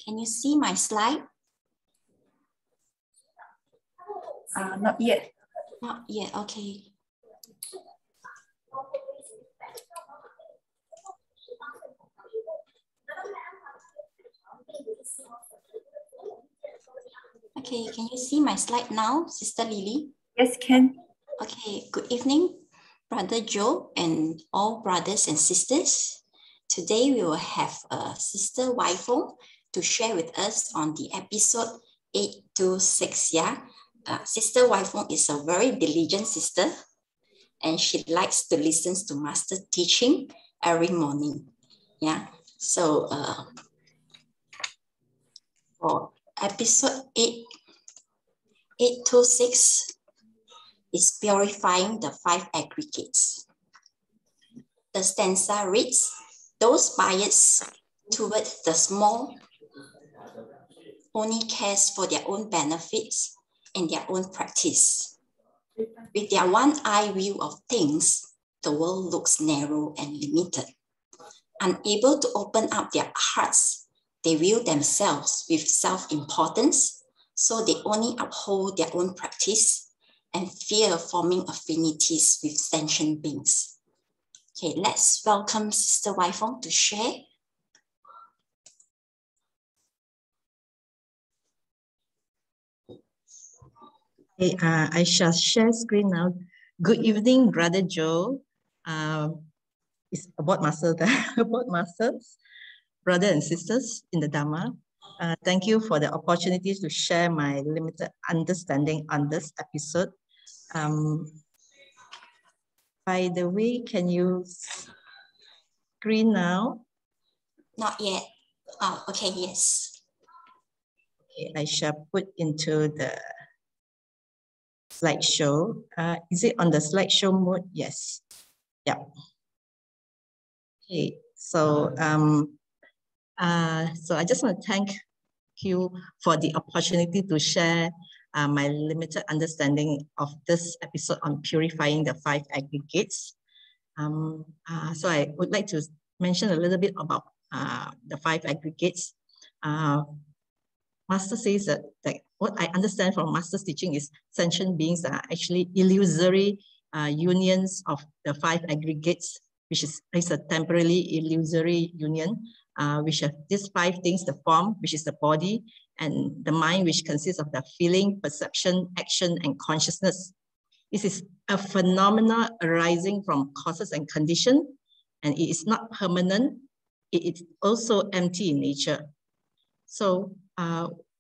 Can you see my slide? Not yet. Not yet, okay. Okay, can you see my slide now, Sister Lily? Yes, can. Okay, good evening, Brother Joe and all brothers and sisters. Today we will have SisWaiFong to share with us on the episode 826, yeah? SisWaiFong is a very diligent sister and she likes to listen to Master teaching every morning, yeah? So for episode 826 is purifying the five aggregates. The stanza reads, those biased towards the small only cares for their own benefits and their own practice. With their one-eye view of things, the world looks narrow and limited. Unable to open up their hearts, they view themselves with self-importance, so they only uphold their own practice and fear forming affinities with sentient beings. Okay, let's welcome Sister Waifong to share. Okay, I shall share screen now. Good evening, Brother Joe. It's about master, about masters, brothers and sisters in the Dharma. Thank you for the opportunity to share my limited understanding on this episode. By the way, can you screen now? Not yet. Oh, okay, yes. Okay, I shall put into the slideshow. Is it on the slideshow mode? Yes. Yeah. Okay, so so I just want to thank you for the opportunity to share my limited understanding of this episode on purifying the five aggregates. So I would like to mention a little bit about the five aggregates. Master says that what I understand from Master's teaching is sentient beings are actually illusory unions of the five aggregates, which is a temporarily illusory union, which have these five things: the form, which is the body, and the mind, which consists of the feeling, perception, action, and consciousness. This is a phenomena arising from causes and conditions, and it is not permanent. It is also empty in nature. So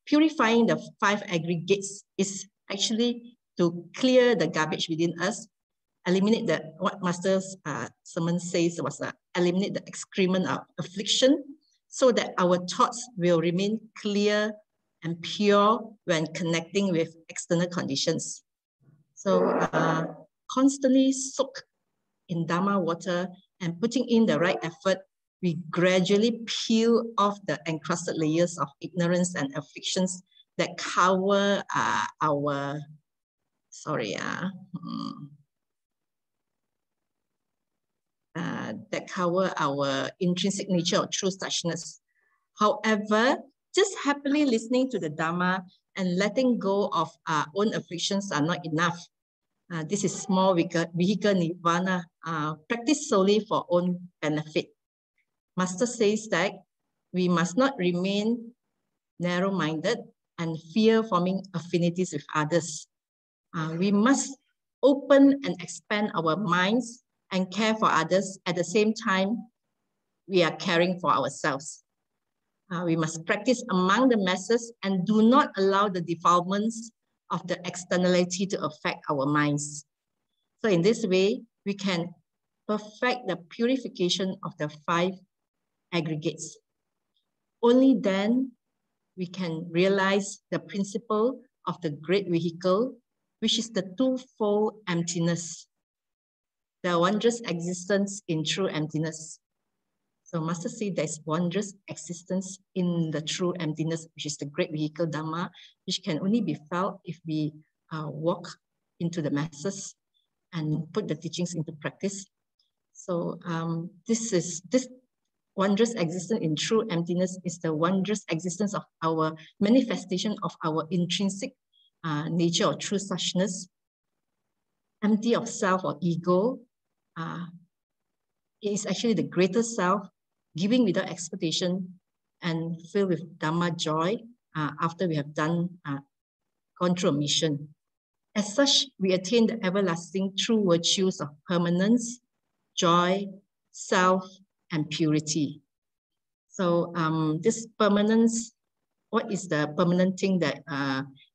purifying the five aggregates is actually to clear the garbage within us, eliminate what Master's sermon says was eliminate the excrement of affliction, so that our thoughts will remain clear and pure when connecting with external conditions. So constantly soak in Dharma water and putting in the right effort, we gradually peel off the encrusted layers of ignorance and afflictions that cover that cover our intrinsic nature or true suchness. However, just happily listening to the Dharma and letting go of our own afflictions are not enough. This is small vehicle nirvana, practice solely for own benefit. Master says that we must not remain narrow-minded and fear forming affinities with others. We must open and expand our minds and care for others. At the same time, we are caring for ourselves. We must practice among the masses and do not allow the defilements of the externality to affect our minds. So in this way, we can perfect the purification of the five aggregates. Only then we can realize the principle of the great vehicle, which is the twofold emptiness, the wondrous existence in true emptiness. So Master said there's wondrous existence in the true emptiness, which is the great vehicle Dhamma, which can only be felt if we walk into the masses and put the teachings into practice. So this wondrous existence in true emptiness is the wondrous existence of our manifestation of our intrinsic nature or true suchness, empty of self or ego. It is actually the greater self, giving without expectation and filled with Dhamma joy after we have gone through a mission. As such, we attain the everlasting true virtues of permanence, joy, self, and purity. So this permanence, what is the permanent thing that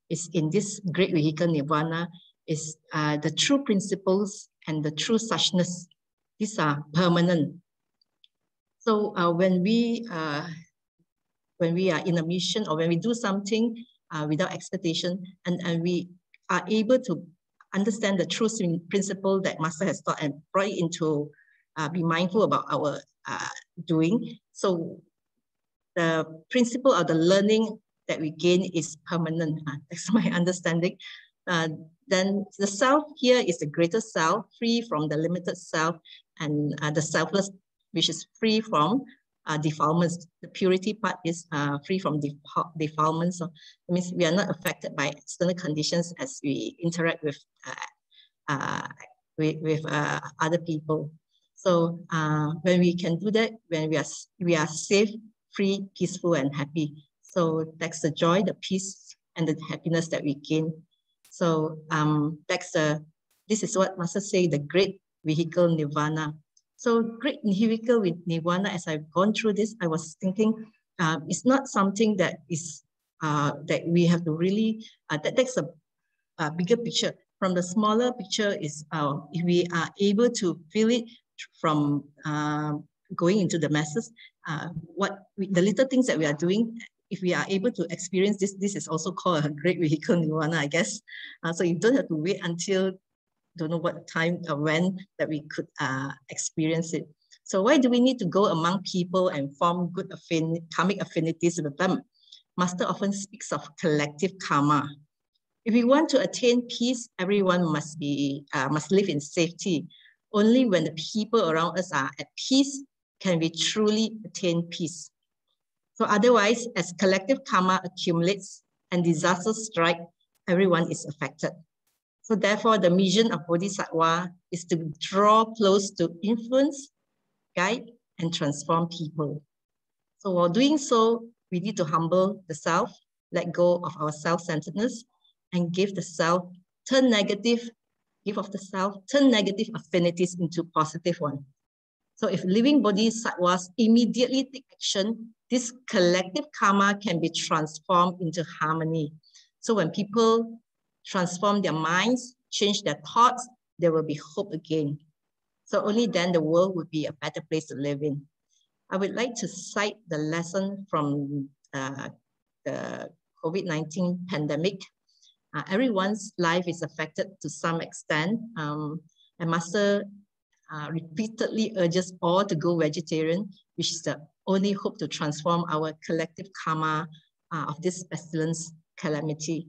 is in this great vehicle nirvana is the true principles and the true suchness. These are permanent. So when we are in a mission or when we do something without expectation and we are able to understand the true principle that Master has taught and brought it into be mindful about our doing. So the principle of the learning that we gain is permanent. That's my understanding. Then the self here is the greater self, free from the limited self, and the selfless, which is free from defilements. The purity part is free from defilements. So it means we are not affected by external conditions as we interact with other people. So when we can do that, when we are safe, free, peaceful, and happy. So that's the joy, the peace, and the happiness that we gain. So this is what Master say, the great vehicle nirvana. So great vehicle with nirvana, as I've gone through this, I was thinking it's not something that is that we have to really, that's a bigger picture. From the smaller picture is if we are able to feel it from going into the masses, the little things that we are doing, if we are able to experience this is also called a great vehicle nirvana, I guess. So you don't have to wait until don't know what time or when that we could experience it. So why do we need to go among people and form good karmic affinities with them? Master often speaks of collective karma. If we want to attain peace, everyone must live in safety. Only when the people around us are at peace can we truly attain peace. So otherwise, as collective karma accumulates and disasters strike, everyone is affected. So therefore, the mission of Bodhisattva is to draw close to influence, guide, and transform people. So while doing so, we need to humble the self, let go of our self-centeredness, and give of the self, turn negative affinities into positive ones. So if living bodhisattvas immediately take action, this collective karma can be transformed into harmony. So when people transform their minds, change their thoughts, there will be hope again. So only then the world would be a better place to live in. I would like to cite the lesson from the COVID-19 pandemic. Everyone's life is affected to some extent. And Master repeatedly urges all to go vegetarian, which is the only hope to transform our collective karma of this pestilence calamity.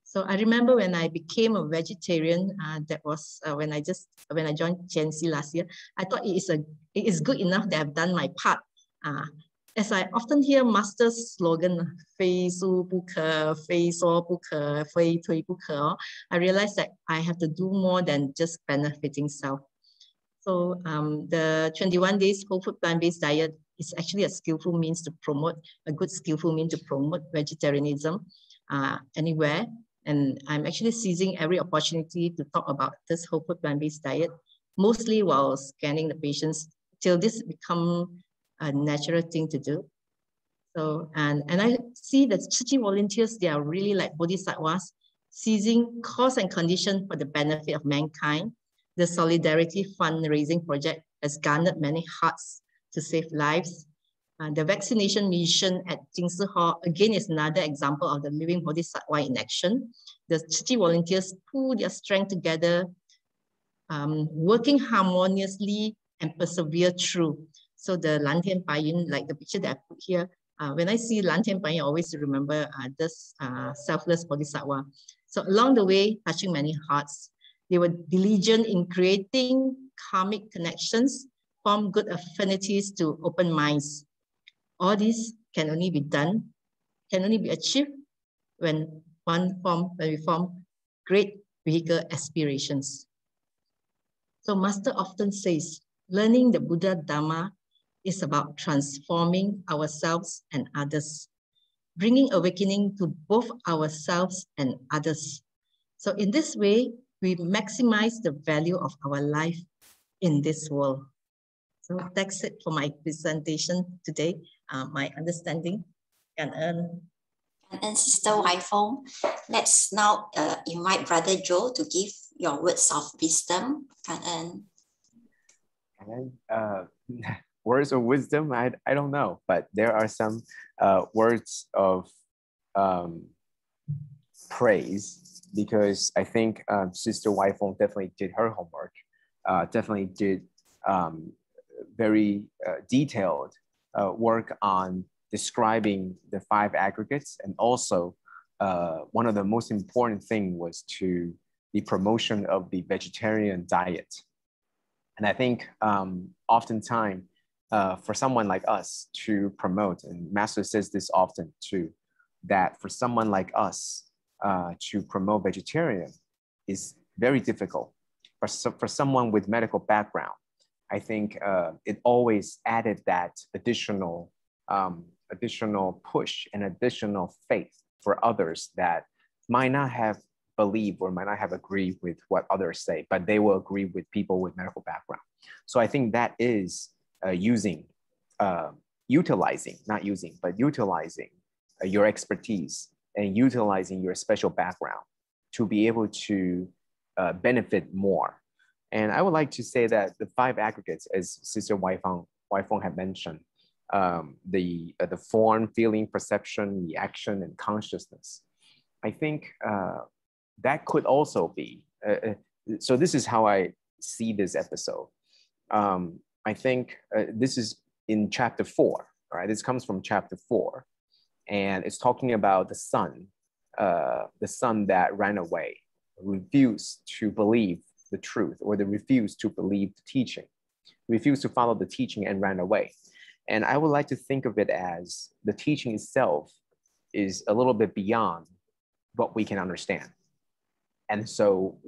So I remember when I became a vegetarian, that was when I joined GNC last year. I thought it is good enough that I've done my part. As I often hear Master's slogan, 非素不可, 非说不可, 非推不可, I realized that I have to do more than just benefiting self. So the 21 days whole food plant-based diet is actually a skillful means to promote, vegetarianism anywhere. And I'm actually seizing every opportunity to talk about this whole food plant-based diet, mostly while scanning the patients till this become a natural thing to do. So, and I see that Tzu Chi volunteers, they are really like bodhisattvas, seizing cause and condition for the benefit of mankind. The Solidarity fundraising project has garnered many hearts to save lives. The vaccination mission at Jingsi Hall, again, is another example of the living bodhisattva in action. The Tzu Chi volunteers pool their strength together, working harmoniously and persevere through. So the Lan Tian Pai Yun, like the picture that I put here, when I see Lan Tian Pai Yun, I always remember this selfless bodhisattva. So along the way, touching many hearts, they were diligent in creating karmic connections form good affinities to open minds. All this can only be done, can only be achieved when we form great vehicle aspirations. So Master often says, learning the Buddha Dharma is about transforming ourselves and others, bringing awakening to both ourselves and others. So in this way, we maximize the value of our life in this world. So that's it for my presentation today, my understanding. And Sister WaiFong, let's now invite Brother Joe to give your words of wisdom. Words of wisdom, I don't know, but there are some words of praise, because I think Sister WaiFong definitely did her homework, definitely did very detailed work on describing the 5 aggregates. And also one of the most important thing was to the promotion of the vegetarian diet. And I think oftentimes for someone like us to promote, and Master says this often too, that for someone like us to promote vegetarian is very difficult. For someone with medical background, I think it always added that additional push and additional faith for others that might not have believed or might not have agreed with what others say, but they will agree with people with medical background. So I think that is utilizing your expertise and utilizing your special background to be able to benefit more. And I would like to say that the 5 aggregates, as Sister WaiFong had mentioned, the form, feeling, perception, the action, and consciousness. I think that could also be, so this is how I see this episode. I think this is in chapter 4, right? This comes from chapter 4, and it's talking about the son that ran away, refused to believe the truth, or they refused to believe the teaching, refused to follow the teaching and ran away. And I would like to think of it as the teaching itself is a little bit beyond what we can understand. And so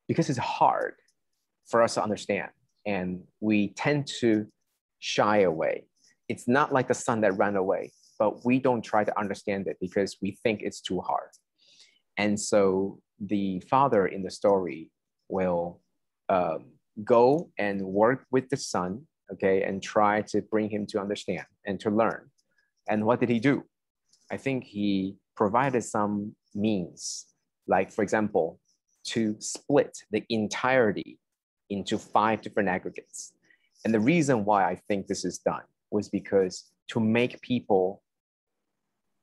because it's hard for us to understand, and we tend to shy away. It's not like the son that ran away, but we don't try to understand it because we think it's too hard. And so the father in the story will go and work with the son, okay, and try to bring him to understand and to learn. And what did he do? I think he provided some means, like, for example, to split the entirety into 5 different aggregates. And the reason why I think this is done was because to make people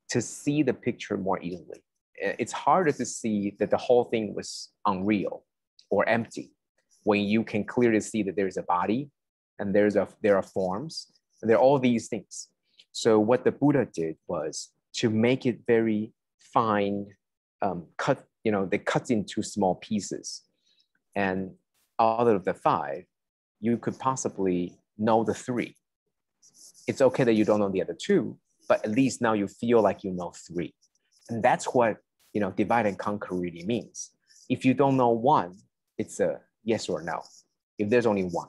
to see the picture more easily. It's harder to see that the whole thing was unreal or empty when you can clearly see that there's a body and there are forms, and there are all these things. So what the Buddha did was to make it very fine, they cut into small pieces. And out of the 5, you could possibly know the 3. It's okay that you don't know the other 2, but at least now you feel like you know 3. And that's what, divide and conquer really means. If you don't know 1, it's a yes or no, if there's only 1.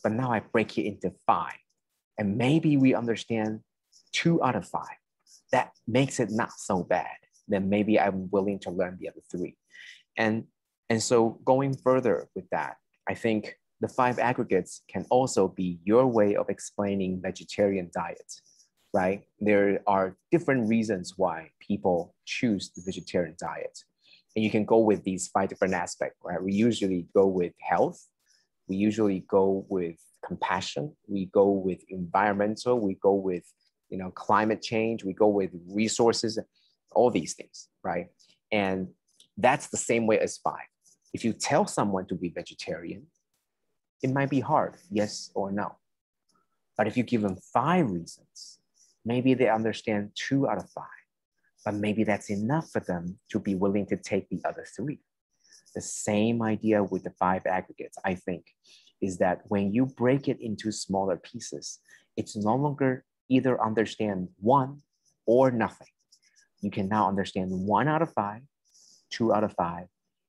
But now I break it into 5. And maybe we understand 2 out of 5. That makes it not so bad. Then maybe I'm willing to learn the other 3. And so going further with that, I think the 5 aggregates can also be your way of explaining vegetarian diet, right? There are different reasons why people choose the vegetarian diet. And you can go with these 5 different aspects, right? We usually go with health. We usually go with compassion. We go with environmental. We go with, climate change. We go with resources, all these things, right? And that's the same way as 5. If you tell someone to be vegetarian, it might be hard, yes or no. But if you give them 5 reasons, maybe they understand 2 out of 5, but maybe that's enough for them to be willing to take the other 3. The same idea with the 5 aggregates, I think. is that when you break it into smaller pieces, it's no longer either understand one or nothing. You can now understand 1 out of 5, 2 out of 5,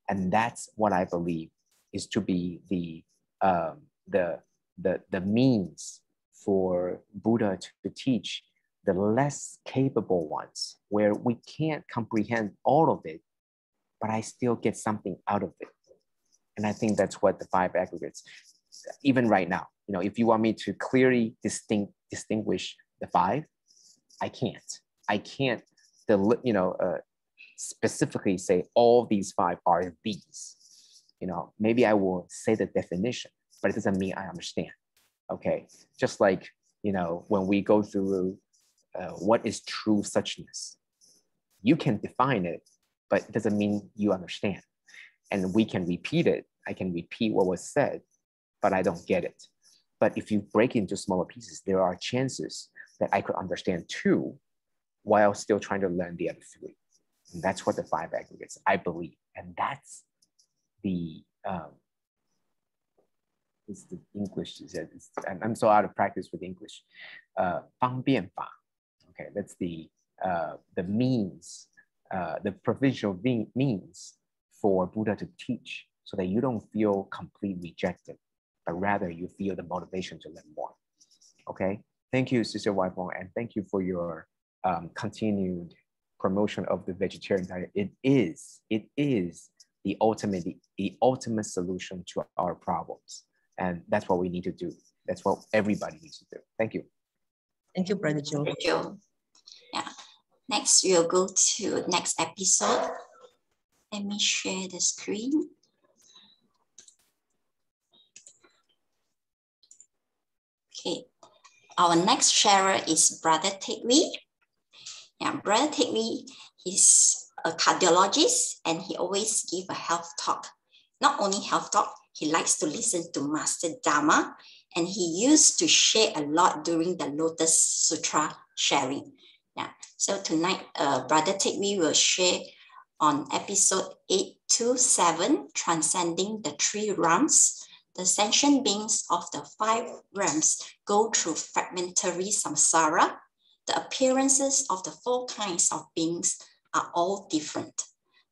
and that's what I believe is to be the means for Buddha to teach the less capable ones, where we can't comprehend all of it, but I still get something out of it. And I think that's what the 5 aggregates, even right now, you know, if you want me to clearly distinguish the 5, I can't, you know, specifically say all these 5 are these. You know, maybe I will say the definition, but it doesn't mean I understand. Okay, just like, you know, when we go through what is true suchness, you can define it, but it doesn't mean you understand. And we can repeat it. I can repeat what was said, but I don't get it. But if you break it into smaller pieces, there are chances that I could understand 2 while still trying to learn the other 3. And that's what the 5 aggregates, I believe. And that's the, it's the English, I'm so out of practice with English. 方便法. Okay, that's the means, the provisional means for Buddha to teach, so that you don't feel completely rejected, but rather you feel the motivation to learn more. Okay, thank you, Sister Waifong, and thank you for your continued promotion of the vegetarian diet. It is the ultimate solution to our problems, and that's what we need to do. That's what everybody needs to do. Thank you. Thank you, BroJoe. BroJoe. Yeah. Next, we'll go to next episode. Let me share the screen. Okay, our next sharer is BroTeckWee. Yeah, BroTeckWee, he's a cardiologist and he always give a health talk. Not only health talk, he likes to listen to Master Dharma, and he used to share a lot during the Lotus Sutra sharing. Yeah, so tonight, BroTeckWee will share on episode 827, Transcending the 3 Realms. The sentient beings of the 5 realms go through fragmentary samsara. The appearances of the 4 kinds of beings are all different.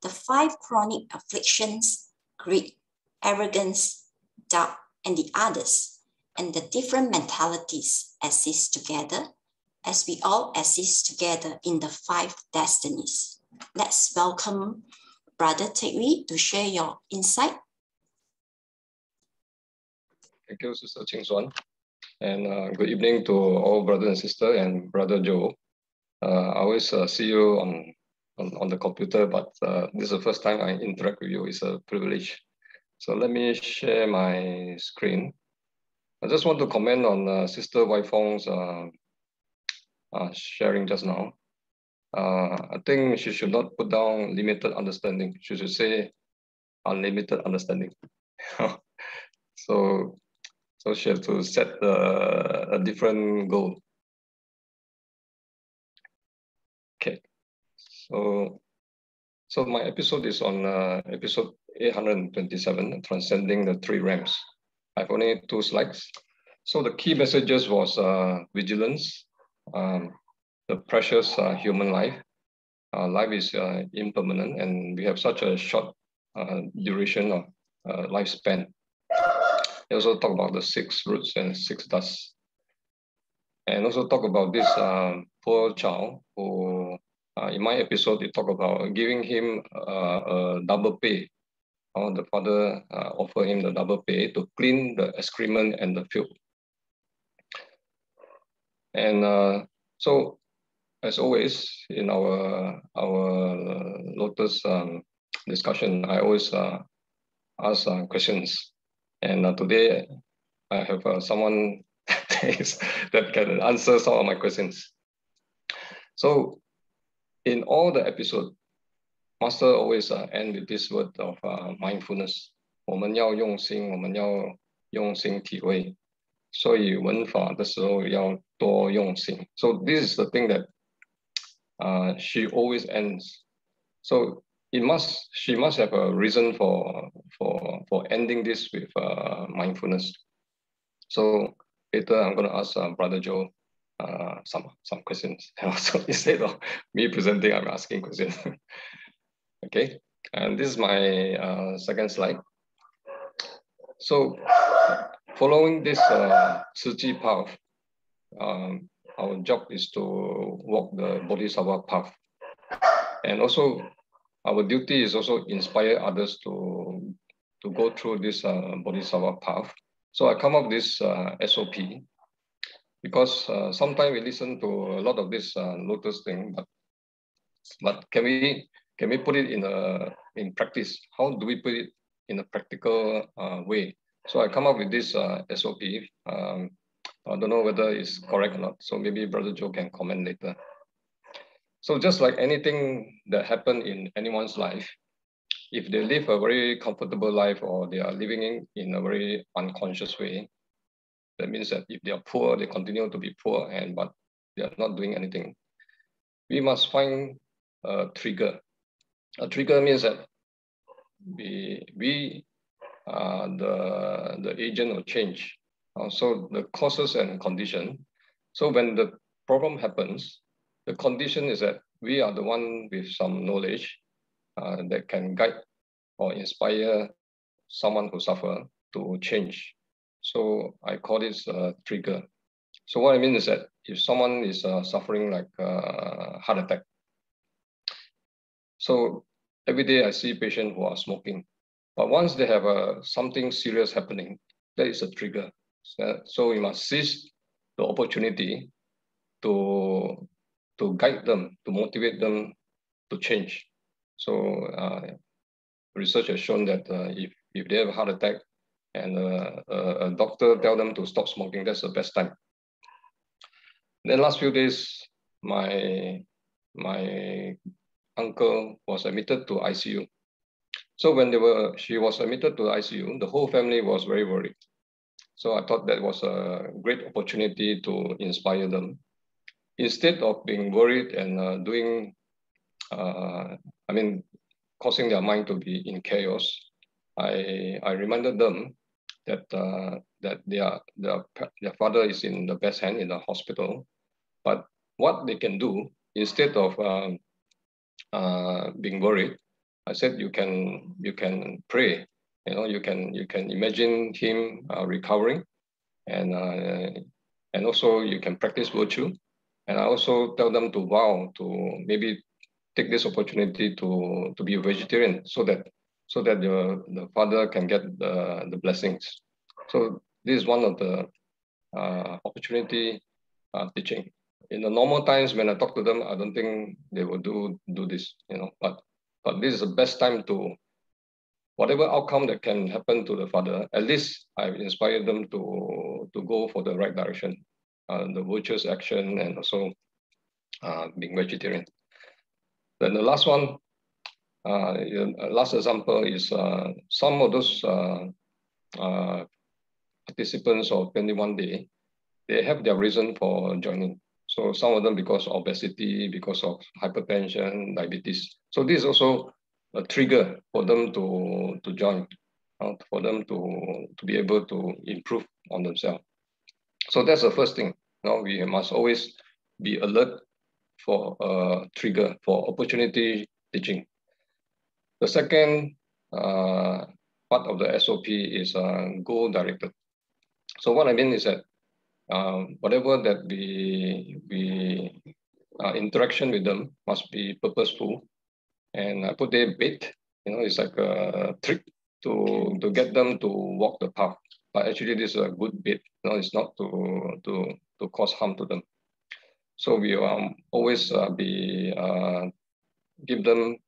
The 5 chronic afflictions, greed, arrogance, doubt, and the others, and the different mentalities exist together as we all exist together in the 5 destinies. Let's welcome BroTeckWee to share your insight. Thank you, SisChinSwan. And good evening to all brothers and sisters and Brother Joe. I always see you on the computer, but this is the first time I interact with you. It's a privilege. So let me share my screen. I just want to comment on Sister Waifong's sharing just now. I think she should not put down limited understanding. She should say unlimited understanding. So she has to set a different goal. Okay, so my episode is on episode 827, Transcending the 3 Realms. I have only 2 slides. So the key messages was vigilance, the precious human life. Life is impermanent, and we have such a short duration of lifespan. They also talk about the 6 roots and 6 dusts. And also talk about this poor child who, in my episode, they talk about giving him a double pay. The father offered him the double pay to clean the excrement and the filth. And so, as always, in our Lotus discussion, I always ask questions. And today, I have someone that can answer some of my questions. So, in all the episodes, Master always end with this word of mindfulness. 我们要用心，我们要用心体会。所以闻法的时候要多用心。So this is the thing that she always ends. So she must have a reason for ending this with mindfulness. So later I'm going to ask Brother Joe some questions. So instead of me presenting, I'm asking questions. Okay, and this is my second slide. So following this Tzu Chi path, our job is to walk the Bodhisattva path. And also our duty is also inspire others to go through this Bodhisattva path. So I come up with this SOP because sometimes we listen to a lot of this lotus thing, but can we put it in practice? How do we put it in a practical way? So I come up with this SOP. I don't know whether it's correct or not. So maybe Brother Joe can comment later. So just like anything that happened in anyone's life, if they live a very comfortable life or they are living in a very unconscious way, that means that if they are poor, they continue to be poor, but they are not doing anything. We must find a trigger. A trigger means that we are the agent of change. So the causes and condition. So when the problem happens, the condition is that we are the one with some knowledge that can guide or inspire someone who suffer to change. So I call this a trigger. So what I mean is that if someone is suffering like a heart attack, so every day I see patients who are smoking, but once they have something serious happening, that is a trigger. So we must seize the opportunity to guide them, to motivate them to change. So research has shown that if they have a heart attack and a doctor tell them to stop smoking, that's the best time. Then last few days, my uncle was admitted to ICU. So when she was admitted to ICU, the whole family was very worried. So I thought that was a great opportunity to inspire them. Instead of being worried and causing their mind to be in chaos, I reminded them that their father is in the best hand in the hospital. But what they can do instead of being worried, I said you can pray. You can imagine him recovering, and also you can practice virtue. And I also tell them to vow to maybe take this opportunity to be a vegetarian, so that the father can get the blessings. So this is one of the opportunity teaching. In the normal times when I talk to them, I don't think they will do this, But this is the best time to, whatever outcome that can happen to the father, at least I've inspired them to go for the right direction, the virtuous action, and also being vegetarian. Then the last one, last example is some of those participants of 21 day, they have their reason for joining. So some of them because of obesity, because of hypertension, diabetes. So this is also a trigger for them to join, for them to be able to improve on themselves. So that's the first thing. We must always be alert for a trigger, for opportunity teaching. The second part of the SOP is goal directed. So what I mean is that whatever that we interaction with them must be purposeful, and I put a bait. It's like a trick to get them to walk the path. But actually, this is a good bait. It's not to cause harm to them. So we always give them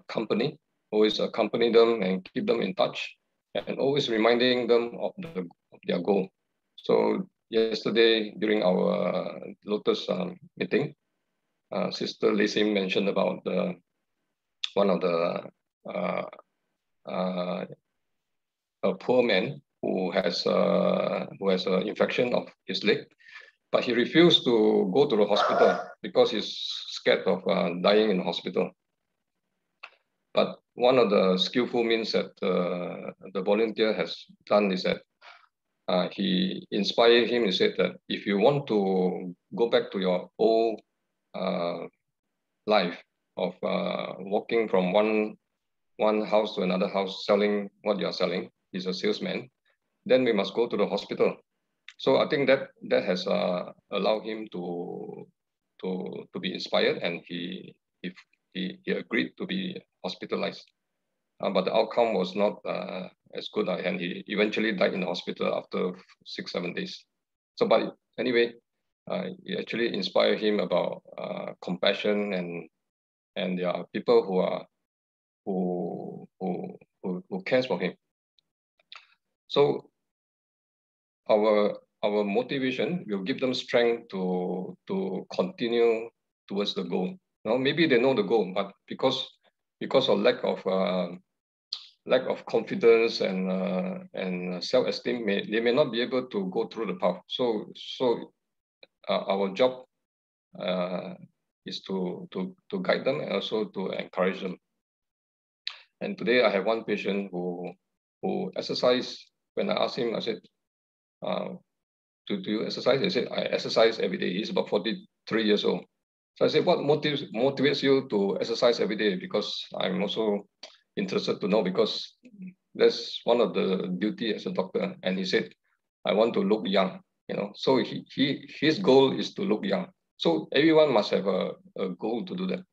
company, always accompany them and keep them in touch, and always reminding them of their goal. So yesterday during our Lotus meeting, Sister Lacey mentioned about one of the a poor man who has an infection of his leg, but he refused to go to the hospital because he's scared of dying in the hospital. But one of the skillful means that the volunteer has done is that he inspired him. He said that if you want to go back to your old life of walking from one house to another house, selling what you are selling, he's a salesman, then we must go to the hospital. So I think that has allowed him to be inspired, and he agreed to be hospitalized. But the outcome was not as good, and he eventually died in the hospital after 6-7 days. So, but anyway, it actually inspired him about compassion, and there are people who cares for him. So our motivation will give them strength to continue towards the goal. Now, maybe they know the goal, but because of lack of confidence and self-esteem, they may not be able to go through the path. So our job is to guide them and also to encourage them. And today I have one patient who exercise. When I asked him, I said, do you exercise? He said, I exercise every day. He's about 43 years old. So I said, what motivates you to exercise every day? Because I'm also interested to know, because that's one of the duty as a doctor. And he said, I want to look young, you know. So his goal is to look young. So everyone must have a goal to do that.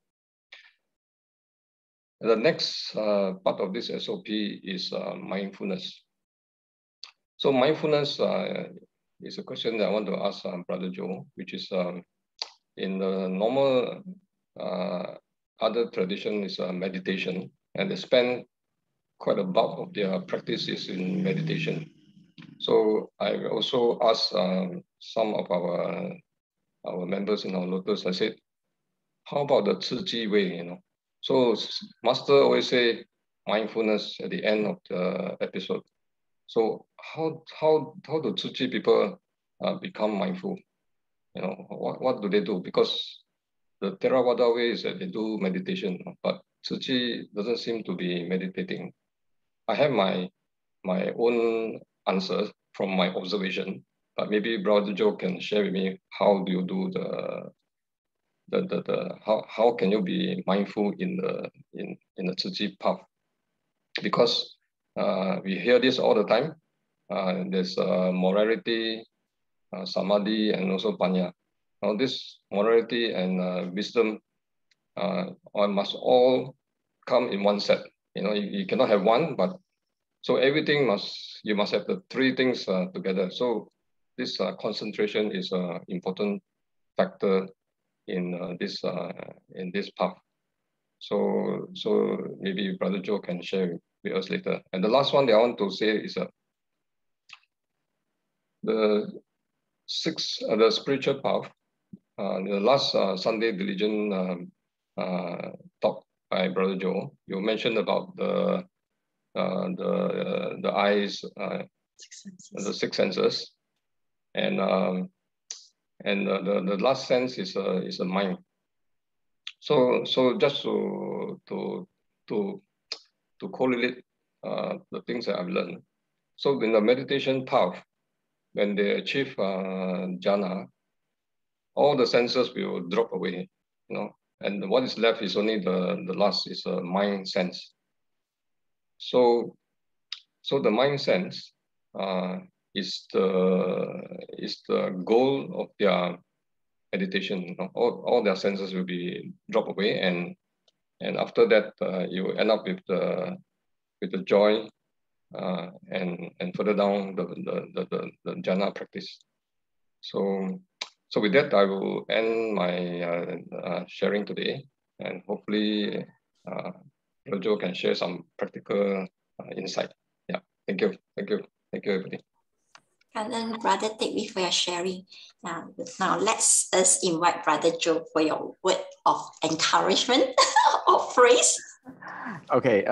The next part of this SOP is mindfulness. So mindfulness is a question that I want to ask Brother Joe, which is in the normal other tradition is meditation, and they spend quite a bulk of their practices in meditation. So I also asked some of our members in our Lotus, I said, how about the Tzu Chi way, you know? So Master always say mindfulness at the end of the episode. So how do Tzu Chi people become mindful? You know, what do they do? Because the Theravada way is that they do meditation, but Tzu Chi doesn't seem to be meditating. I have my own answers from my observation, but maybe Brother Joe can share with me how do you do how can you be mindful in the Tzu Chi path? Because we hear this all the time. There's morality, samadhi, and also panya. Now this morality and wisdom must all come in one set. You know, you cannot have one, but so everything you must have the three things together. So this concentration is an important factor in this path. So maybe Brother Joe can share with us later. And the last one that I want to say is the spiritual path. The last Sunday religion talk by Brother Joe, you mentioned about the eyes, the six senses, and the last sense is a mind. So just to correlate the things that I've learned. So in the meditation path, when they achieve jhana, all the senses will drop away, you know, and what is left is only the last is a mind sense. So the mind sense is the goal of their meditation. You know? All their senses will be drop away, and after that you end up with the joy, and further down the jhana practice. So with that, I will end my sharing today, and hopefully BroJoe can share some practical insight. Yeah, thank you, everybody. And then Brother TeckWee for your sharing. Now let's invite Brother Joe for your word of encouragement or praise. Okay,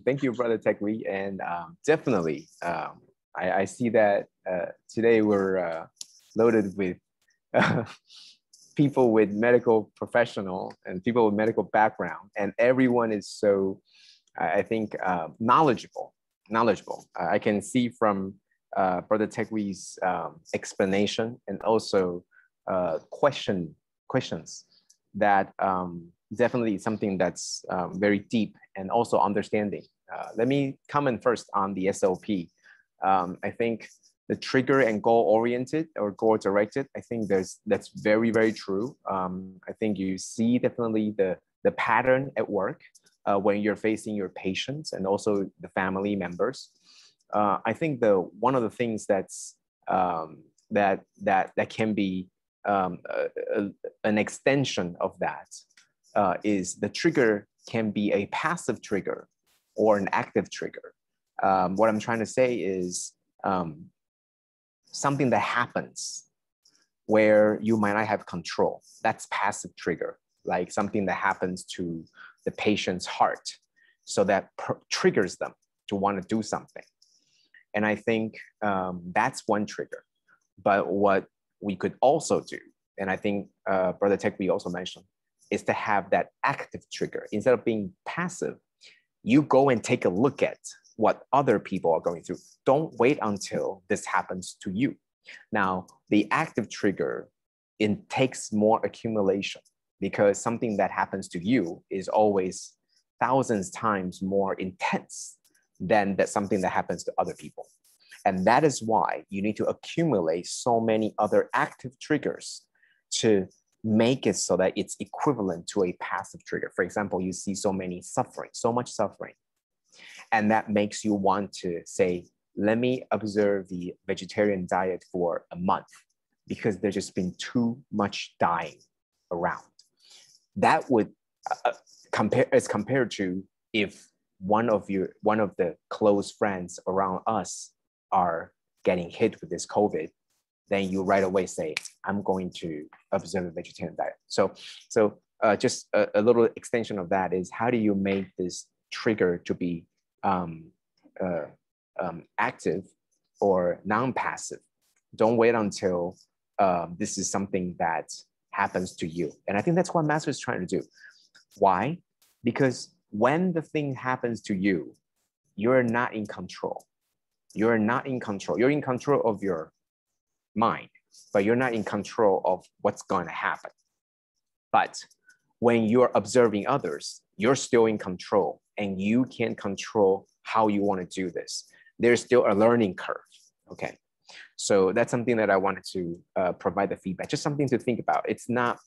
thank you, Brother TeckWee, and definitely, I see that today we're loaded with people with medical professional and people with medical background, and everyone is so I think knowledgeable. I can see from BroTeckWee's explanation and also questions that definitely something that's very deep and also understanding. Let me comment first on the SOP. I think the trigger and goal-oriented or goal-directed, I think that's very, very true. I think you see definitely the pattern at work when you're facing your patients and also the family members. I think one of the things that's that can be an extension of that is the trigger can be a passive trigger or an active trigger. What I'm trying to say is something that happens where you might not have control. That's passive trigger, like something that happens to the patient's heart, so that triggers them to want to do something. And I think that's one trigger. But what we could also do, and I think BroTeckWee also mentioned, is to have that active trigger. Instead of being passive, you go and take a look at what other people are going through. Don't wait until this happens to you. Now, the active trigger, it takes more accumulation, because something that happens to you is always thousands times more intense than something that happens to other people. And that is why you need to accumulate so many other active triggers to make it so that it's equivalent to a passive trigger. For example, you see so much suffering. And that makes you want to say, let me observe the vegetarian diet for a month, because there's just been too much dying around. That would compared to if one of the close friends around us are getting hit with this COVID, then you right away say, I'm going to observe a vegetarian diet. So just a little extension of that is, how do you make this trigger to be active or non-passive? Don't wait until this is something that happens to you. And I think that's what Master is trying to do. Why? Because when the thing happens to you, you're not in control. You're not in control. You're in control of your mind, but you're not in control of what's going to happen. But when you're observing others, you're still in control, and you can control how you want to do this. There's still a learning curve. Okay. So that's something that I wanted to provide the feedback, just something to think about. It's not,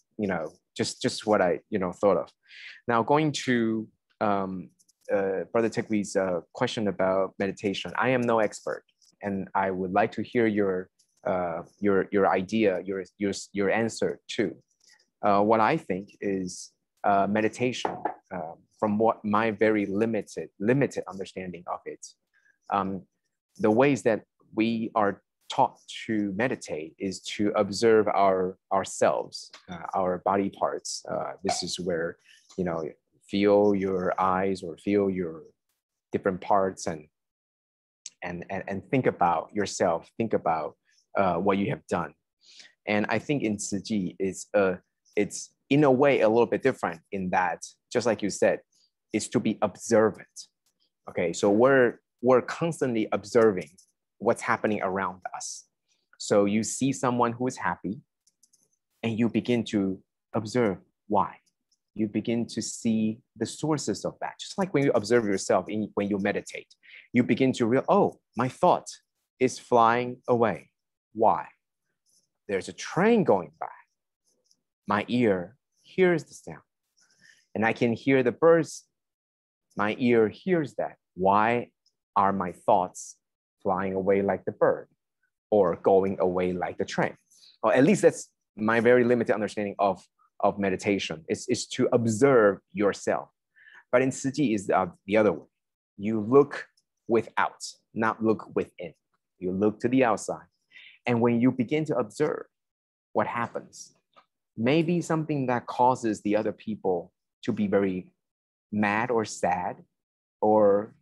just what I, thought of. Now going to BroTeckWee's question about meditation. I am no expert, and I would like to hear your idea, your answer too. What I think is meditation, from what my very limited understanding of it, the ways that we are taught to meditate is to observe ourselves, our body parts. This is where, feel your eyes or feel your different parts and think about yourself, think about what you have done. And I think in Tzu Chi, it's in a way a little bit different in that, just like you said, it's to be observant. Okay, so we're constantly observing what's happening around us. So you see someone who is happy, and you begin to observe why. You begin to see the sources of that. Just like when you observe yourself when you meditate, you begin to realize, oh, my thought is flying away. Why? There's a train going by. My ear hears the sound, and I can hear the birds. My ear hears that. Why are my thoughts flying away like the bird or going away like the train? Or at least that's my very limited understanding of meditation. Is to observe yourself. But in Tzu Chi is the other way. You look without, not look within. You look to the outside. And when you begin to observe what happens, maybe something that causes the other people to be very mad or sad, or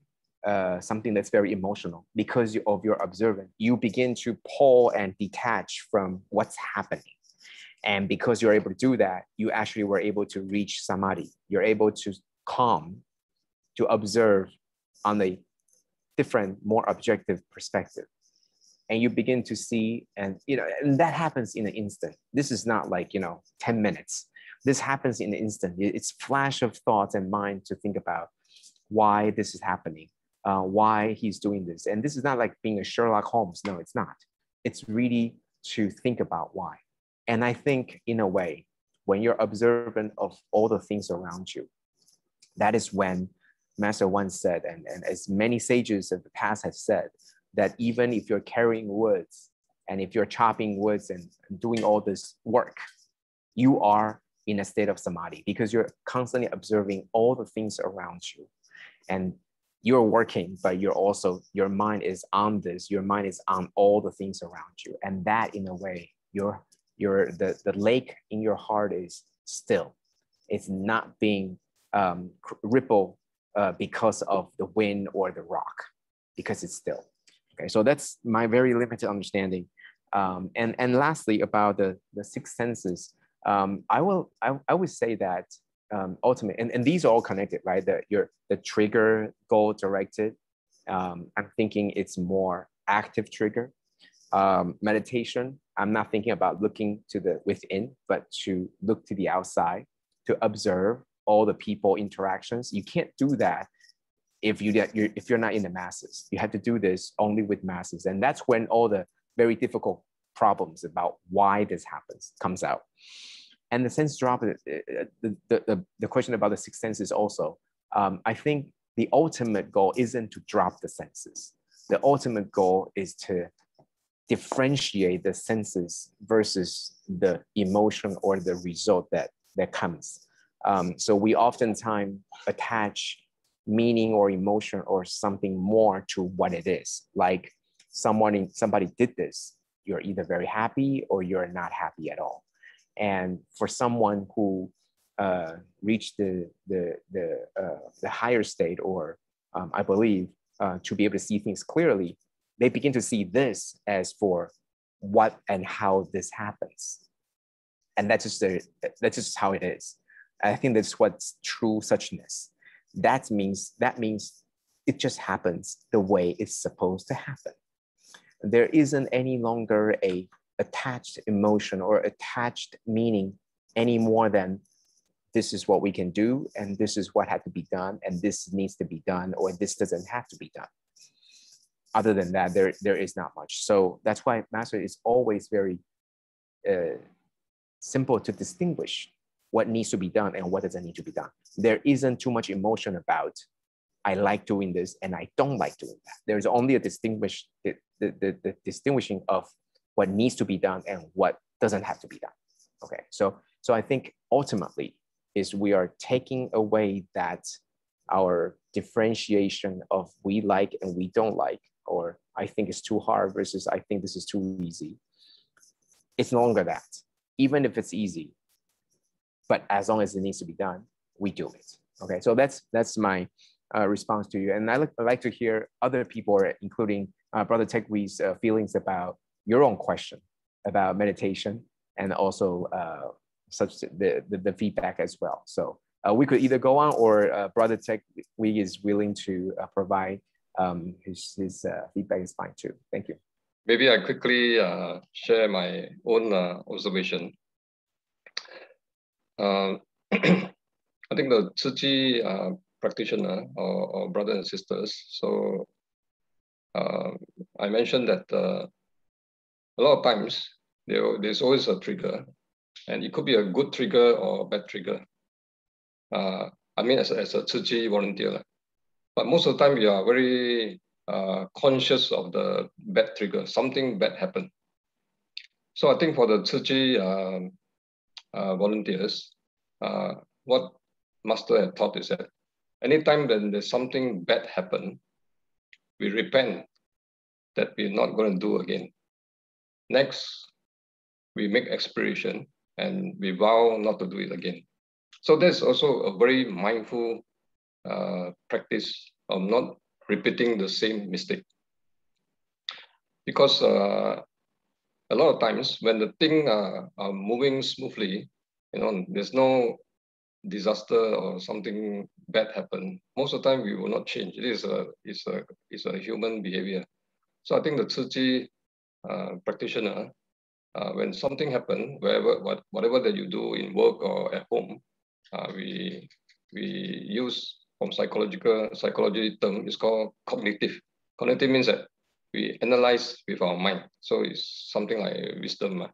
something that's very emotional, because of your observance, you begin to pull and detach from what's happening. And because you're able to do that, you actually were able to reach samadhi. You're able to calm to observe on a different, more objective perspective. And you begin to see, and and that happens in an instant. This is not like 10 minutes. This happens in an instant. It's flash of thoughts and mind to think about why this is happening, why he's doing this. And this is not like being a Sherlock Holmes. No, it's not. It's really to think about why. And I think in a way, when you're observant of all the things around you, that is when Master once said, and as many sages of the past have said, that even if you're carrying woods and if you're chopping woods and doing all this work, you are in a state of samadhi because you're constantly observing all the things around you. And you're working, but your mind is on this, your mind is on all the things around you. And that in a way, the lake in your heart is still. It's not being rippled because of the wind or the rock, because it's still. Okay, so that's my very limited understanding. And lastly, about the six senses, I would say that ultimately, and these are all connected, right? The trigger goal directed. I'm thinking it's more active trigger. Meditation, I'm not thinking about looking to the within, but to look to the outside, to observe all the people interactions. You can't do that if you're not in the masses. You have to do this only with masses. And that's when all the very difficult problems about why this happens comes out. And the sense drop, the question about the six senses also, I think the ultimate goal isn't to drop the senses. The ultimate goal is to differentiate the senses versus the emotion or the result that comes. So we oftentimes attach meaning or emotion or something more to what it is. Like somebody did this, you're either very happy or you're not happy at all. And for someone who reached the higher state, or I believe to be able to see things clearly, they begin to see this as for what and how this happens. And that's just how it is. I think that's what's true suchness. That means it just happens the way it's supposed to happen. There isn't any longer a attached emotion or attached meaning any more than this is what we can do, and this is what had to be done, and this needs to be done, or this doesn't have to be done. Other than that, there is not much. So that's why Master is always very simple to distinguish what needs to be done and what doesn't need to be done. There isn't too much emotion about I like doing this and I don't like doing that. There's only a the distinguishing of what needs to be done and what doesn't have to be done. Okay, so I think ultimately is we are taking away that our differentiation of we like and we don't like, or I think it's too hard versus I think this is too easy. It's no longer that, even if it's easy, but as long as it needs to be done, we do it. Okay, so that's my response to you. And I'd like to hear other people, including BroTeckWee's feelings about your own question about meditation, and also such the feedback as well. So we could either go on, or BroTeckWee is willing to provide his feedback is fine too. Thank you. Maybe I quickly share my own observation. I think the Tzu Chi practitioner or brothers and sisters. So I mentioned that a lot of times there's always a trigger, and it could be a good trigger or a bad trigger. I mean, as a Tzu Chi volunteer, but most of the time we are very conscious of the bad trigger. Something bad happened. So I think for the Tzu Chi volunteers, what Master had taught is that anytime when there's something bad happen, we repent that we're not going to do again. Next, we make expiration and we vow not to do it again. So there's also a very mindful practice of not repeating the same mistake. Because a lot of times when the thing are moving smoothly, there's no disaster or something bad happen, most of the time we will not change. It is a human behavior. So I think the Tzu Chi practitioner, when something happens, whatever that you do in work or at home, we use from psychology term is called cognitive. Cognitive means that we analyze with our mind. So it's something like wisdom,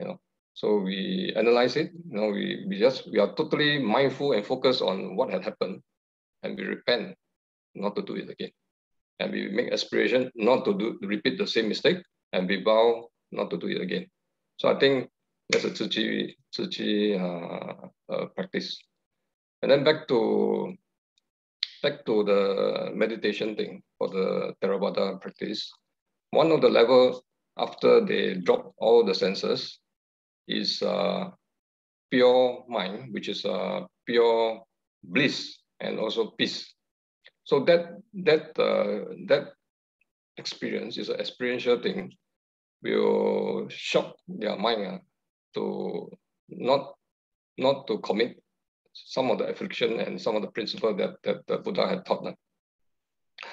you know. So we analyze it. You know, we are totally mindful and focused on what had happened, and we repent not to do it again. And we make aspiration not to repeat the same mistake, and we vow not to do it again. So I think that's a Tzu Chi practice. And then back to the meditation thing for the Theravada practice. One of the levels after they drop all the senses is pure mind, which is pure bliss and also peace. So that experience is an experiential thing. Will shock their mind to not to commit some of the affliction and some of the principles that the Buddha had taught them.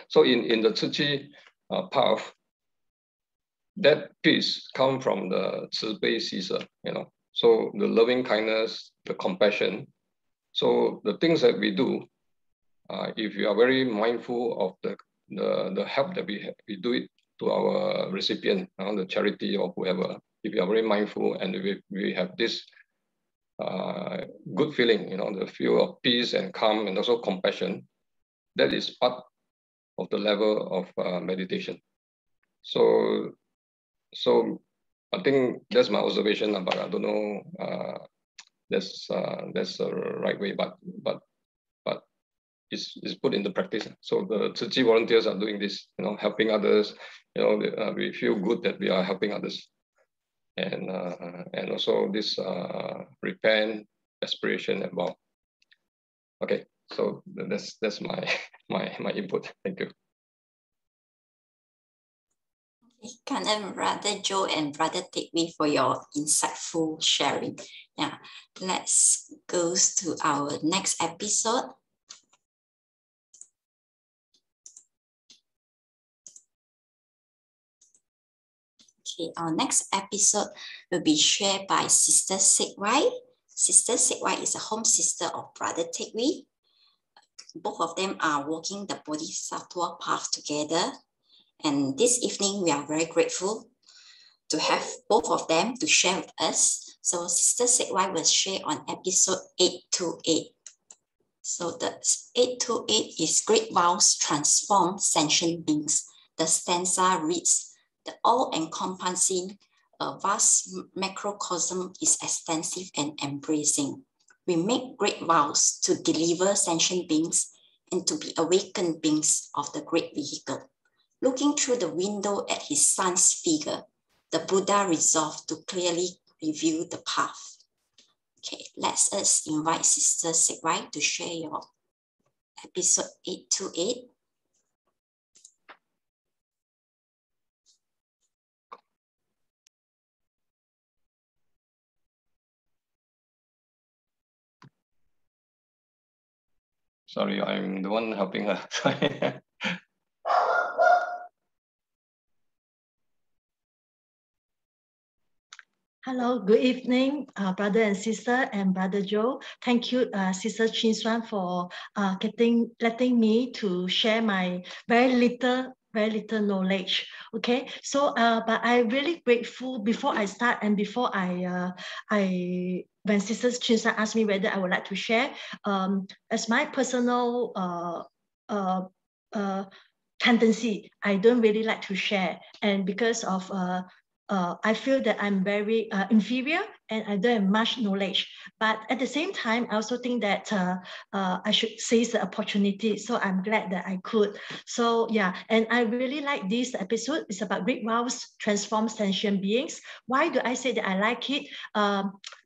So in the Tzu Chi path, that peace comes from the Tzu Bei Sisa, you know. So the loving kindness, the compassion. So the things that we do, if you are very mindful of the help that we do it to our recipient, the charity or whoever, if you are very mindful and we have this good feeling, you know, the feel of peace and calm and also compassion, that is part of the level of meditation. So I think that's my observation, but I don't know that's the right way, but it's put into practice. So the Tzu Chi volunteers are doing this, you know, helping others. You know, we feel good that we are helping others, and also this repent, aspiration, and vow. Okay, so that's my input. Thank you. Kanam, Brother Joe and Brother BroTeckWee for your insightful sharing. Yeah, let's go to our next episode. Okay, our next episode will be shared by Sister SisWai. Sister SisWai is a home sister of Brother BroTeckWee. Both of them are walking the Bodhisattva path together. And this evening, we are very grateful to have both of them to share with us. So Sister SisWai will share on episode 828. So the 828 is Great Vows Transform Sentient Beings. The stanza reads, the all-encompassing, vast macrocosm is extensive and embracing. We make great vows to deliver sentient beings and to be awakened beings of the great vehicle. Looking through the window at his son's figure, the Buddha resolved to clearly reveal the path. Okay, let's us invite Sister SisWai to share your episode 828. Sorry, I'm the one helping her. Hello, good evening, brother and sister and Brother Joe. Thank you, Sister SisChinSwan, for letting me to share my very little knowledge. Okay, so but I'm really grateful. Before I start and before when Sister SisChinSwan asked me whether I would like to share, as my personal tendency, I don't really like to share, and because of I feel that I'm very inferior and I don't have much knowledge. But at the same time, I also think that I should seize the opportunity. So I'm glad that I could. So yeah, and I really like this episode. It's about great vows transform sentient beings. Why do I say that I like it?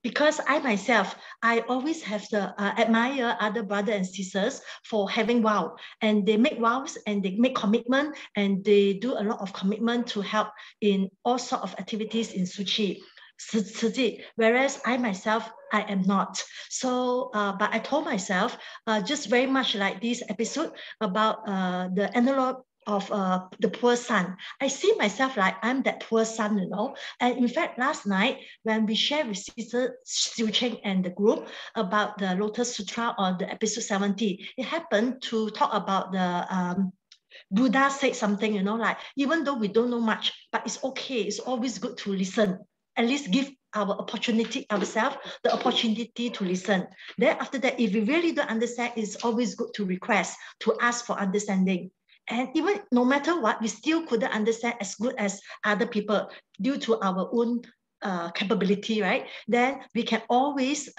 Because I myself, I always have to admire other brothers and sisters for having vow. And they make vows and they make commitment and they do a lot of commitment to help in all sorts of activities in Tzu Chi. Tzu Chi, whereas I myself, I am not. So, but I told myself, just very much like this episode about the analog of the poor son. I see myself like I'm that poor son, you know. And in fact, last night, when we shared with Sister Siu Cheng and the group about the Lotus Sutra on the episode 70, it happened to talk about the Buddha said something, you know, like, even though we don't know much, but it's okay. It's always good to listen. At least give ourselves the opportunity to listen. Then after that, if we really don't understand, it's always good to request, to ask for understanding. And even no matter what, we still couldn't understand as good as other people due to our own capability, right? Then we can always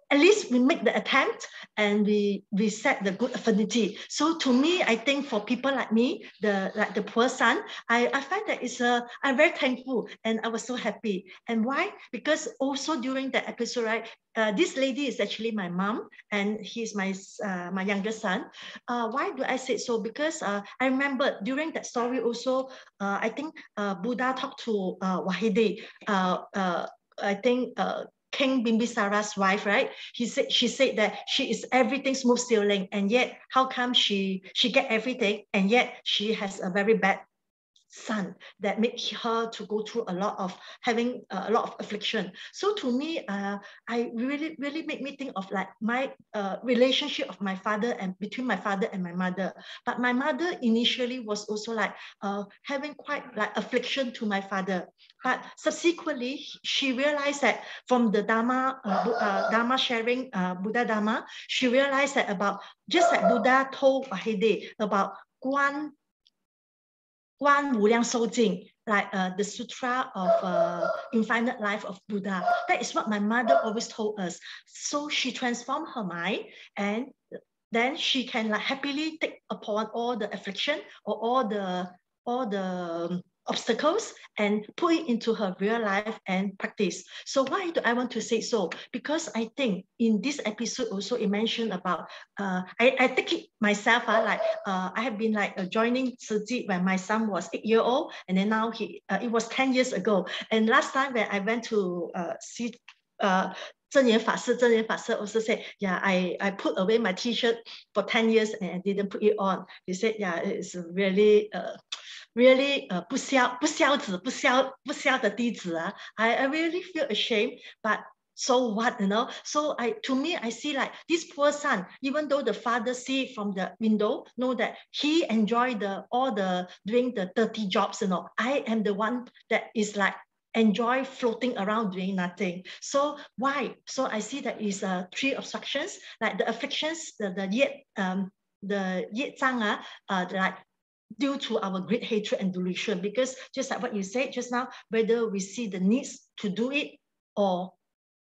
at least we make the attempt and we set the good affinity. So to me, I think for people like me, like the poor son, I find that I'm very thankful and I was so happy. And why? Because also during the episode, right, this lady is actually my mom and he's my younger son. Why do I say so? Because I remember during that story also, I think Buddha talked to Wahide, I think King Bimbisara's wife, right? She said that she is everything smooth sailing, and yet how come she get everything, and yet she has a very bad son that make her to go through a lot of having a lot of affliction. So to me, I really made me think of like my relationship of my father and between my father and my mother. But my mother initially was also like having quite like affliction to my father. But subsequently, she realized that from the Dharma, Dharma sharing, Buddha Dharma, she realized that about just like Buddha told Wahide about Guan Wu Liang Shou Jing, like the Sutra of Infinite Life of Buddha. That is what my mother always told us. So she transformed her mind, and then she can like happily take upon all the affliction or all the obstacles and put it into her real life and practice. So why do I want to say so? Because I think in this episode also it mentioned about, I take it myself, I have been like joining Tzu Chi when my son was 8 years old, and then now it was 10 years ago. And last time when I went to see Zhen Yan Fa Shi also said, yeah, I put away my t-shirt for 10 years and I didn't put it on. He said, yeah, it's really really 不孝的弟子啊. I really feel ashamed, but so what, you know? So to me, I see like this poor son, even though the father see from the window, know that he enjoyed doing the dirty jobs, you know. I am the one that is like enjoy floating around doing nothing. So why? So I see that is 3 obstructions, like the afflictions, the yet zang, like due to our great hatred and delusion. Because just like what you said just now, whether we see the needs to do it or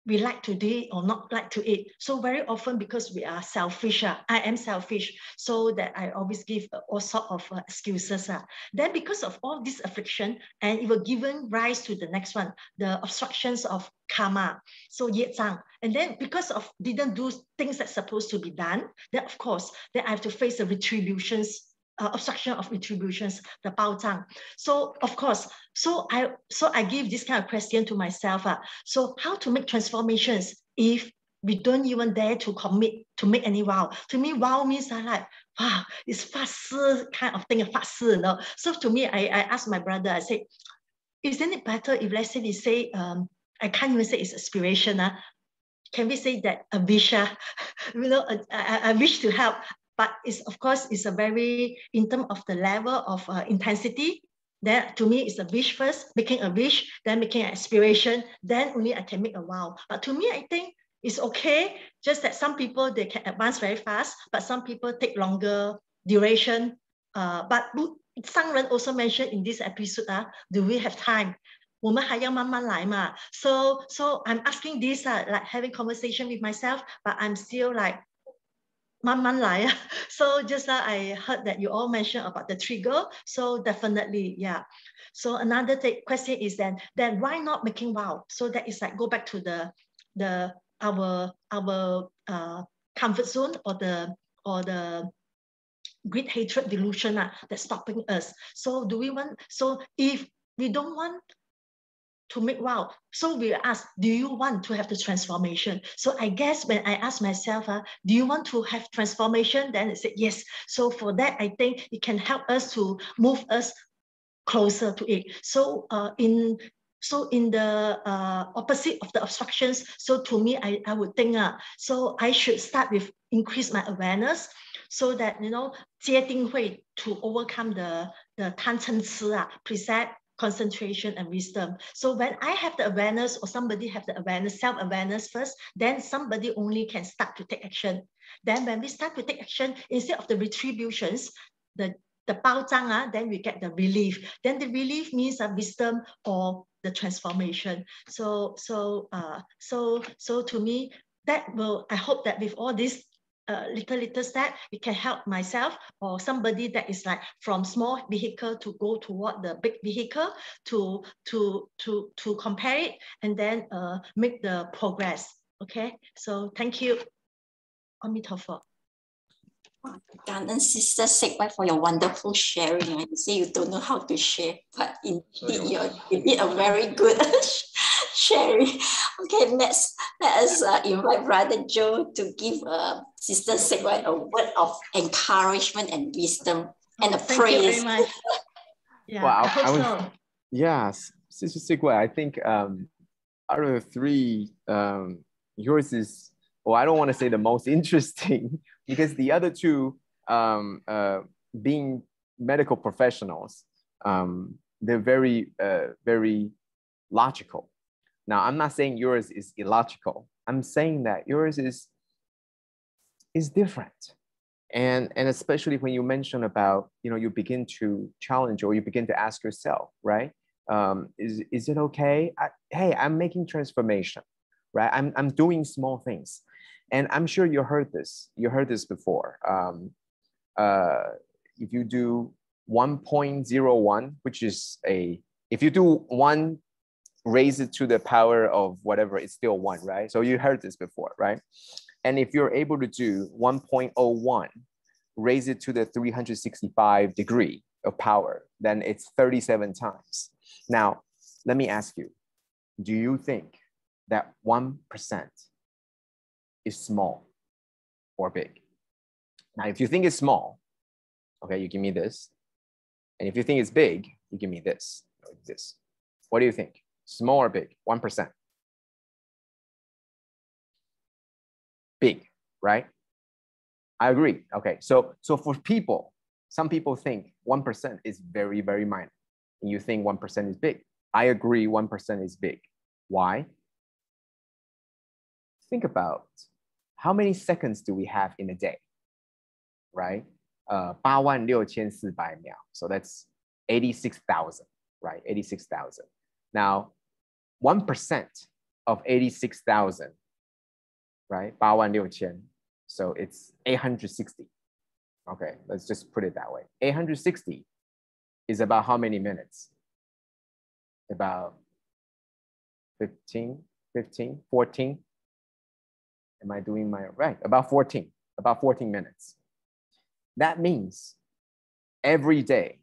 we like to do it or not like to it. So very often because we are selfish, I am selfish, so that I always give all sorts of excuses. Then because of all this affliction, and it will given rise to the next one, the obstructions of karma, so yet zang. And then because of didn't do things that's supposed to be done, then of course, then I have to face the retributions, obstruction of retributions, the bao zhang. So of course, so I give this kind of question to myself. So how to make transformations if we don't even dare to commit to make any vow? To me, vow means like, wow, it's fast kind of thing, fast, you know. So to me, I asked my brother, I said, isn't it better if let's say we say, I can't even say it's aspiration. Can we say that a wish, you know, a wish to help? But it's, of course, it's a very, in terms of the level of intensity, then to me, it's a wish first, making a wish, then making an aspiration, then only I can make a vow. But to me, I think it's okay, just that some people, they can advance very fast, but some people take longer duration. But Sangren also mentioned in this episode, do we have time? 我们还要慢慢来嘛. So I'm asking this, like having conversation with myself, but I'm still like, 慢慢来. So just I heard that you all mentioned about the trigger. So definitely, yeah. So another question is then why not making vow? So that is like go back to our comfort zone or the great hatred delusion that's stopping us. So do we want? So if we don't want make wow. So we ask, do you want to have the transformation? So I guess when I ask myself, do you want to have transformation? Then I said yes. So for that, I think it can help us to move us closer to it. So in the opposite of the obstructions, so to me, I would think, so I should start with increase my awareness, so that, you know, 接定慧 to overcome the 贪嗔痴 present concentration and wisdom. So when I have the awareness, or somebody have the awareness, self-awareness first, then somebody only can start to take action. Then when we start to take action, instead of the retributions, the 包装, then we get the relief. Then the relief means wisdom or the transformation. So to me, that will, I hope that with all this little step, it can help myself or somebody that is like from small vehicle to go toward the big vehicle, to compare it and then make the progress. Okay, so thank you. Amitofo. And Sister SisWai for your wonderful sharing. You say you don't know how to share, but indeed you did a very good sharing. Okay, let us invite Brother Joe to give Sister SisWai a word of encouragement and wisdom and a praise. Thank you very much. Yeah, well, I hope so. Yes, Sister SisWai, I think out of the three, yours is, well, I don't want to say the most interesting, because the other two, being medical professionals, they're very, very logical. Now, I'm not saying yours is illogical. I'm saying that yours is different. And especially when you mention about, you know, you begin to challenge, or you begin to ask yourself, right? Is it okay? Hey, I'm making transformation, right? I'm doing small things. And I'm sure you heard this. You heard this before. If you do 1.01, which is if you do 1, raise it to the power of whatever, it's still 1, right? So you heard this before, right? And if you're able to do 1.01, raise it to the 365 degree of power, then it's 37 times. Now, let me ask you, do you think that 1% is small or big? Now, if you think it's small, okay, you give me this. And if you think it's big, you give me this. This. What do you think? Small or big? 1%. Big, right? I agree. Okay, so for people, some people think 1% is very, very minor. And you think 1% is big. I agree 1% is big. Why? Think about how many seconds do we have in a day, right? 86,400 秒. So that's 86,000, right? 86,000. Now, 1% of 86,000, right? 86,000. So it's 860. Okay, let's just put it that way. 860 is about how many minutes? About 14? Am I doing my right? About 14 minutes. That means every day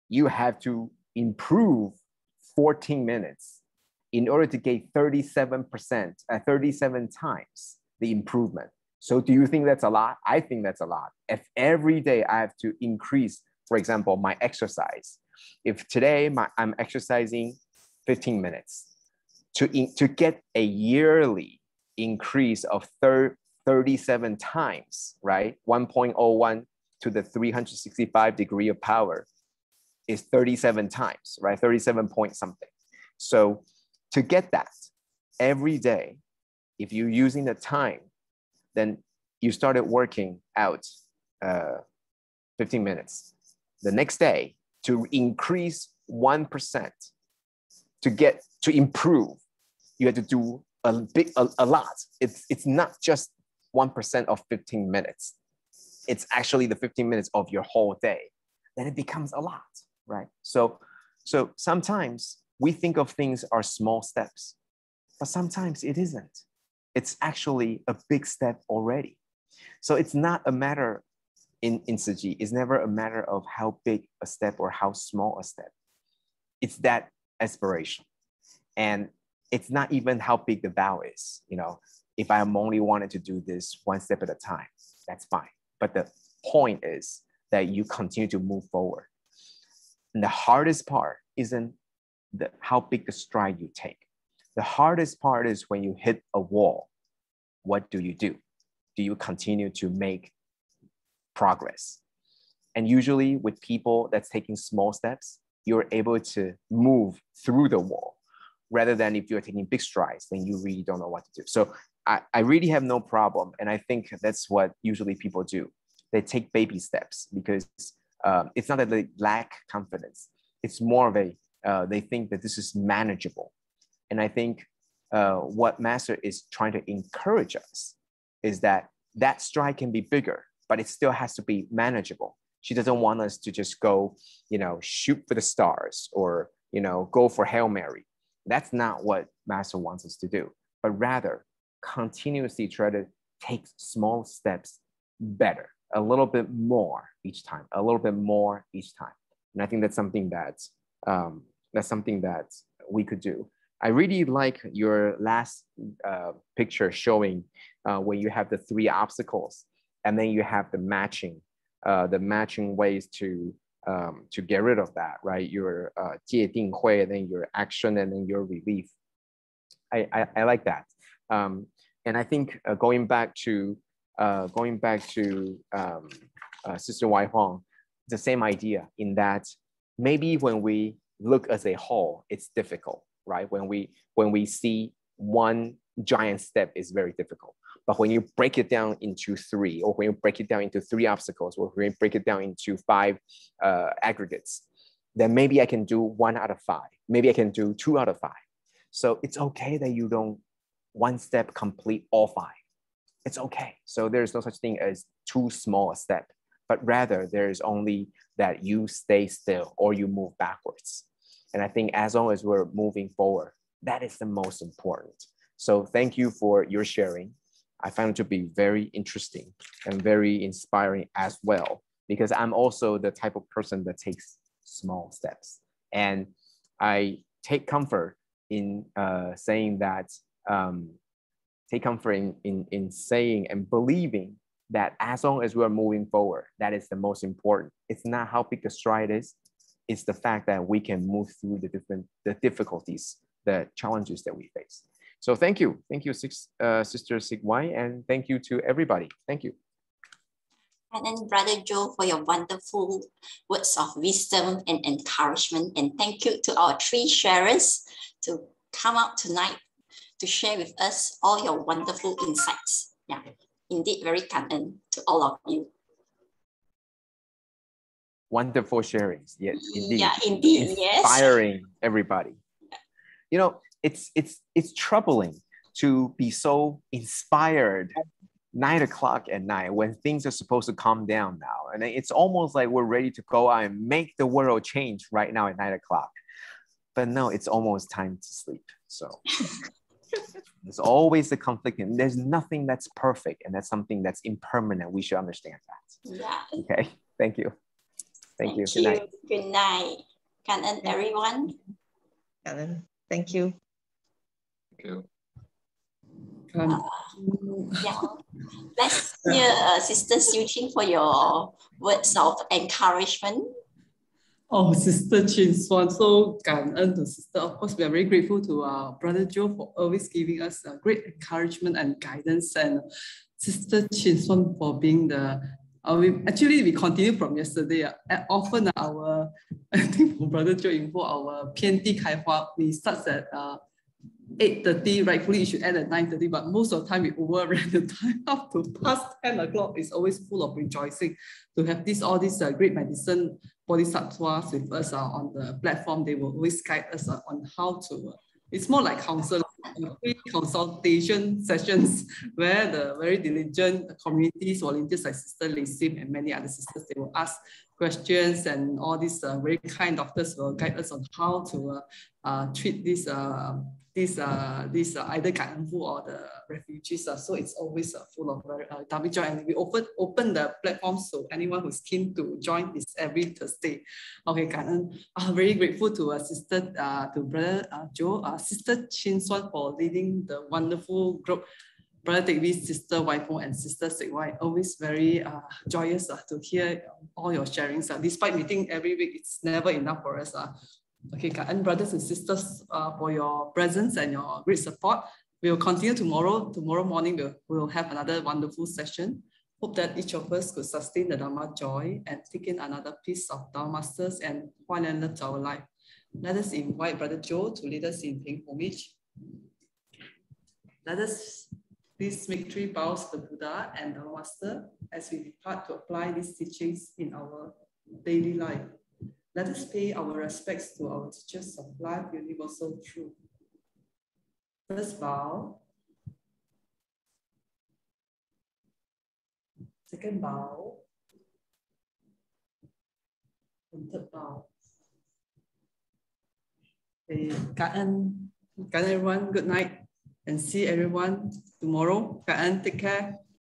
you have to improve 14 minutes in order to get 37%, 37 times the improvement. So do you think that's a lot? I think that's a lot. If every day I have to increase, for example, my exercise. If today I'm exercising 15 minutes, to get a yearly increase of 37 times, right? 1.01 to the 365 degree of power is 37 times, right? 37 point something. So to get that every day, if you're using the time, then you started working out 15 minutes. The next day, to increase 1%, to improve, you have to do a lot. It's not just 1% of 15 minutes. It's actually the 15 minutes of your whole day. Then it becomes a lot, right? So sometimes we think of things as small steps, but sometimes it isn't. It's actually a big step already. So it's not a matter in Tzu Chi, it's never a matter of how big a step or how small a step. It's that aspiration. And it's not even how big the vow is. You know, if I'm only wanted to do this one step at a time, that's fine. But the point is that you continue to move forward. And the hardest part isn't how big the stride you take. The hardest part is when you hit a wall, what do? Do you continue to make progress? And usually with people that's taking small steps, you're able to move through the wall, rather than if you're taking big strides, then you really don't know what to do. So I really have no problem. And I think that's what usually people do. They take baby steps because it's not that they lack confidence. It's more of they think that this is manageable. And I think what Master is trying to encourage us is that stride can be bigger, but it still has to be manageable. She doesn't want us to just go, shoot for the stars or, go for Hail Mary. That's not what Master wants us to do, but rather continuously try to take small steps better, a little bit more each time, a little bit more each time. And I think that's something that we could do. I really like your last picture showing where you have the 3 obstacles, and then you have the matching ways to get rid of that, right? Your 界定会, and then your action, and then your relief. I like that. And I think going back to SisWaiFong, the same idea in that maybe when we look as a whole, it's difficult, right? When we see one giant step is very difficult. But when you break it down into 3, or when you break it down into 3 obstacles, or when you break it down into 5 aggregates, then maybe I can do 1 out of 5. Maybe I can do 2 out of 5. So it's okay that you don't one step complete all 5. It's okay. So there's no such thing as too small a step, but rather there's only that you stay still or you move backwards. And I think as long as we're moving forward, that is the most important. So thank you for your sharing. I found it to be very interesting and very inspiring as well, because I'm also the type of person that takes small steps. And I take comfort in saying that, take comfort in saying and believing that as long as we're moving forward, that is the most important. It's not how big the stride is, it's the fact that we can move through the difficulties, the challenges that we face. So thank you, Sister SikWai, and thank you to everybody. Thank you. And then Brother Joe for your wonderful words of wisdom and encouragement. And thank you to our 3 sharers to come out tonight to share with us all your wonderful insights. Yeah, indeed, very kind to all of you. Wonderful sharings, yes, indeed. Yeah, indeed, Inspiring yes. Everybody. It's troubling to be so inspired 9 o'clock at night when things are supposed to calm down now. And it's almost like we're ready to go out and make the world change right now at 9 o'clock. But no, it's almost time to sleep. So there's always a conflict, and there's nothing that's perfect, and that's something that's impermanent. We should understand that. Yeah. Okay, thank you. Thank you. Good night. Good night. Cảm ơn everyone. Thank you. Thank you. Yeah. Let's hear Sister Tzu Chi for your words of encouragement. Oh, Sister SisChinSwan, so 感恩 to Sister. Of course, we are very grateful to Brother Joe for always giving us great encouragement and guidance, and Sister SisChinSwan for being the. We continue from yesterday. Often I think for Brother Joe info, our PNT 开花 we start at 8:30. Rightfully, it should end at 9:30, but most of the time we overran the time up to past 10 o'clock. It's always full of rejoicing to have all these great medicine bodhisattvas with us on the platform. They will always guide us on how to. It's more like counseling, free consultation sessions where the very diligent communities, volunteers like Sister Lei Sim and many other sisters, they will ask questions, and all these very kind doctors will guide us on how to treat these either Kaanfu or the refugees. So it's always full of very joy, and we open the platforms so anyone who's keen to join this every Thursday. Okay, Kaan, I'm very grateful to to Brother Joe, SisChinSwan for leading the wonderful group. BroTeckWee, SisWaiFong, and SisSikWai. Always very joyous to hear all your sharings. Despite meeting every week, it's never enough for us. Okay, and brothers and sisters, for your presence and your great support. We will continue tomorrow. Tomorrow morning, we'll have another wonderful session. Hope that each of us could sustain the Dharma joy and take in another piece of Dharma Masters and find and love to our life. Let us invite Brother Joe to lead us in paying homage. Let us please make 3 bows to the Buddha and the Master as we depart to apply these teachings in our daily life. Let us pay our respects to our teachers of life, universal truth. First bow. Second bow. And third bow. Okay, Kaan everyone, good night. And see everyone tomorrow. Kaan, take care.